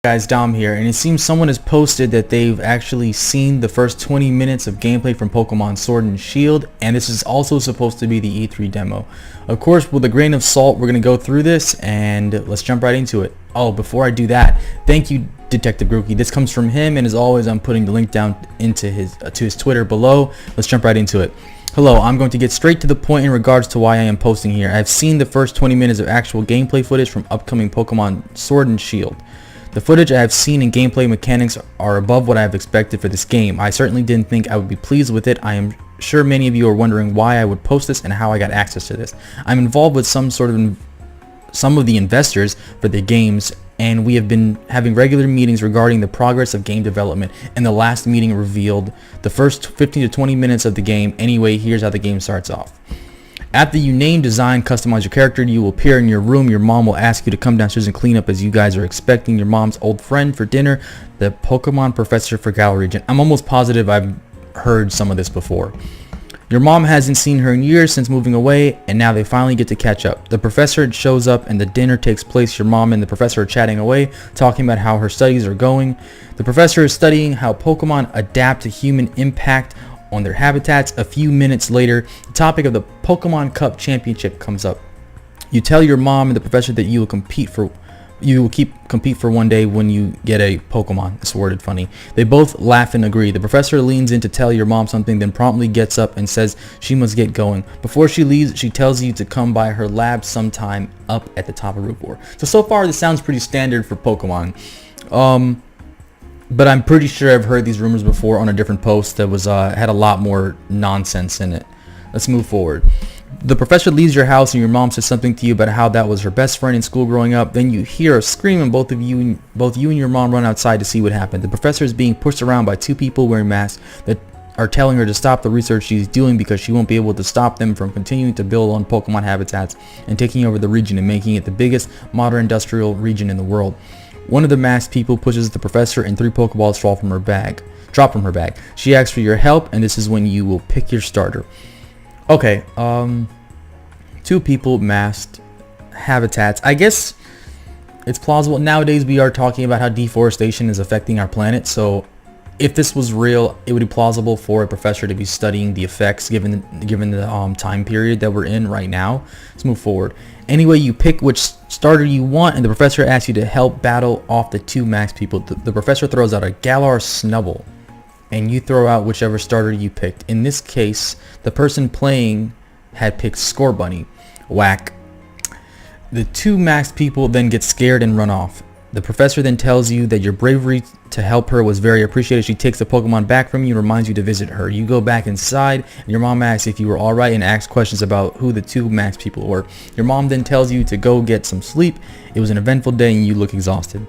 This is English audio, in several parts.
Guys, Dom here, and it seems someone has posted that they've actually seen the first 20 minutes of gameplay from Pokemon Sword and Shield, and this is also supposed to be the E3 demo. Of course, with a grain of salt, we're going to go through this, and let's jump right into it. Oh, before I do that, thank you, Detective Grookey. This comes from him, and as always, I'm putting the link down into his Twitter below. Let's jump right into it. Hello, I'm going to get straight to the point in regards to why I am posting here. I've seen the first 20 minutes of actual gameplay footage from upcoming Pokemon Sword and Shield. The footage I have seen and gameplay mechanics are above what I have expected for this game. I certainly didn't think I would be pleased with it. I am sure many of you are wondering why I would post this and how I got access to this. I'm involved with some of the investors for the games, and we have been having regular meetings regarding the progress of game development, and the last meeting revealed the first 15 to 20 minutes of the game. Anyway, here's how the game starts off. After you name, design, customize your character, you will appear in your room. Your mom will ask you to come downstairs and clean up as you guys are expecting your mom's old friend for dinner, the Pokemon Professor for Galar region. I'm almost positive I've heard some of this before. Your mom hasn't seen her in years since moving away, and now they finally get to catch up. The professor shows up and the dinner takes place. Your mom and the professor are chatting away, talking about how her studies are going. The professor is studying how Pokemon adapt to human impact on their habitats. A few minutes later, the topic of the Pokemon Cup Championship comes up. You tell your mom and the professor that you will compete for one day when you get a Pokemon. It's worded funny. They both laugh and agree. The professor leans in to tell your mom something, then promptly gets up and says she must get going. Before she leaves, she tells you to come by her lab sometime up at the top of Route 4. So far this sounds pretty standard for Pokemon. But I'm pretty sure I've heard these rumors before on a different post that was had a lot more nonsense in it. Let's move forward. The professor leaves your house and your mom says something to you about how that was her best friend in school growing up. Then you hear a scream and both you and your mom run outside to see what happened. The professor is being pushed around by two people wearing masks that are telling her to stop the research she's doing because she won't be able to stop them from continuing to build on Pokemon habitats and taking over the region and making it the biggest modern industrial region in the world. One of the masked people pushes the professor and 3 Pokeballs drop from her bag. She asks for your help, and this is when you will pick your starter. Okay, 2 people, masked, habitats. I guess it's plausible. Nowadays we are talking about how deforestation is affecting our planet, so if this was real, it would be plausible for a professor to be studying the effects given the time period that we're in right now. Let's move forward. Anyway, you pick which starter you want, and the professor asks you to help battle off the 2 max people. The professor throws out a Galar Snubbull, and you throw out whichever starter you picked. In this case, the person playing had picked Scorbunny. Whack. The 2 max people then get scared and run off. The professor then tells you that your bravery to help her was very appreciated. She takes the Pokemon back from you and reminds you to visit her. You go back inside, and your mom asks if you were alright and asks questions about who the 2 max people were. Your mom then tells you to go get some sleep. It was an eventful day and you look exhausted.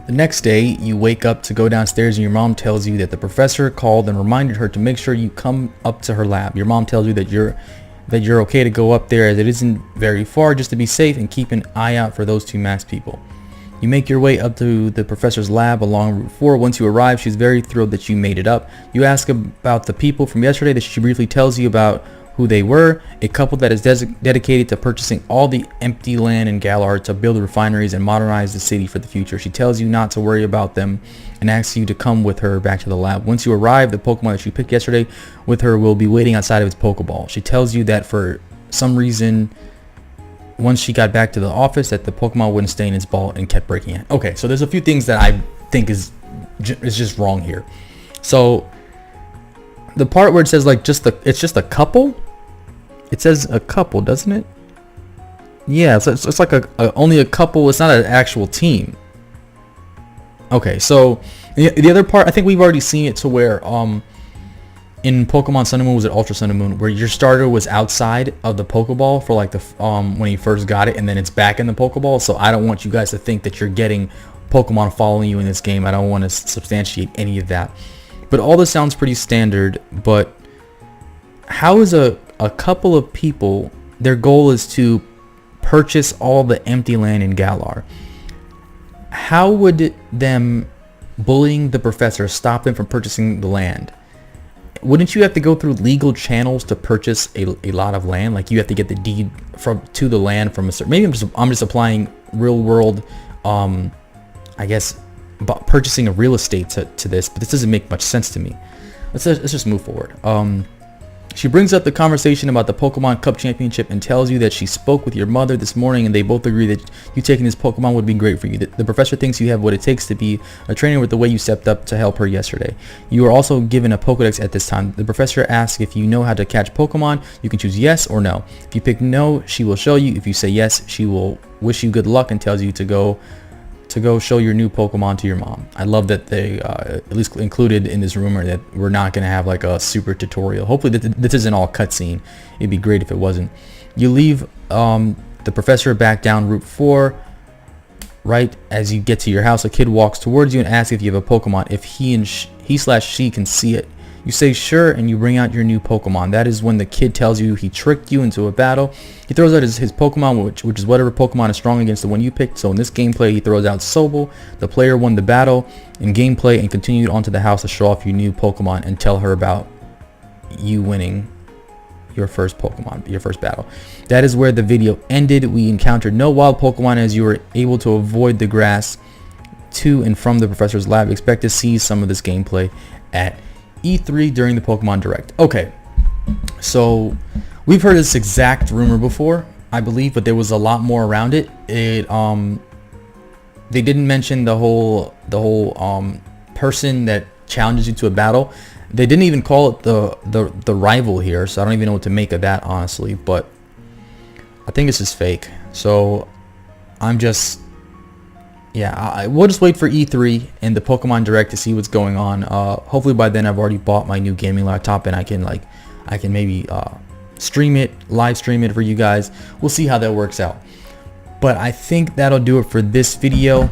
The next day, you wake up to go downstairs and your mom tells you that the professor called and reminded her to make sure you come up to her lab. Your mom tells you that you're okay to go up there as it isn't very far, just to be safe and keep an eye out for those 2 masked people. You make your way up to the professor's lab along Route 4. Once you arrive, she's very thrilled that you made it up. You ask about the people from yesterday that she briefly tells you about who they were, a couple that is dedicated to purchasing all the empty land in Galar to build refineries and modernize the city for the future. She tells you not to worry about them and asks you to come with her back to the lab. Once you arrive, the Pokemon that you picked yesterday with her will be waiting outside of its Pokeball. She tells you that for some reason, once she got back to the office, that the Pokemon wouldn't stay in its ball and kept breaking it. Okay, so there's a few things that I think is just wrong here. So the part where it says like it's just a couple. It says a couple, doesn't it? Yeah, it's like only a couple. It's not an actual team. Okay, so the other part, I think we've already seen it to where in Pokemon Sun and Moon, was it Ultra Sun and Moon, where your starter was outside of the Pokeball for like the when you first got it, and then it's back in the Pokeball. So I don't want you guys to think that you're getting Pokemon following you in this game. I don't want to substantiate any of that. But all this sounds pretty standard. But how is a couple of people, their goal is to purchase all the empty land in Galar? How would them bullying the professor stop them from purchasing the land? Wouldn't you have to go through legal channels to purchase a lot of land? Like you have to get the deed to the land from a certain, maybe I'm just applying real world I guess, purchasing a real estate to this, but this doesn't make much sense to me. Let's just move forward. She brings up the conversation about the Pokemon Cup Championship and tells you that she spoke with your mother this morning and they both agree that you taking this Pokemon would be great for you. The professor thinks you have what it takes to be a trainer with the way you stepped up to help her yesterday. You are also given a Pokedex at this time. The professor asks if you know how to catch Pokemon. You can choose yes or no. If you pick no, she will show you. If you say yes, she will wish you good luck and tells you to go show your new Pokemon to your mom. I love that they at least included in this rumor that we're not going to have like a super tutorial. Hopefully this isn't all cutscene. It'd be great if it wasn't. You leave the professor back down Route 4. Right as you get to your house, a kid walks towards you and asks if you have a Pokemon. If he/she can see it, you say sure and you bring out your new Pokemon. That is when the kid tells you he tricked you into a battle. He throws out his Pokemon, which is whatever Pokemon is strong against the one you picked. So in this gameplay, he throws out Sobel. The player won the battle in gameplay and continued onto the house to show off your new Pokemon and tell her about you winning your first Pokemon, your first battle. That is where the video ended. We encountered no wild Pokemon as you were able to avoid the grass to and from the professor's lab. Expect to see some of this gameplay at E3 during the Pokemon Direct. Okay, so we've heard this exact rumor before, I believe, but there was a lot more around it. They didn't mention the whole person that challenges you to a battle. They didn't even call it the rival here, so I don't even know what to make of that, honestly. But I think this is fake. So I'm just, yeah, we'll just wait for E3 and the Pokemon Direct to see what's going on. Hopefully by then I've already bought my new gaming laptop and I can maybe live stream it for you guys. We'll see how that works out. But I think that'll do it for this video.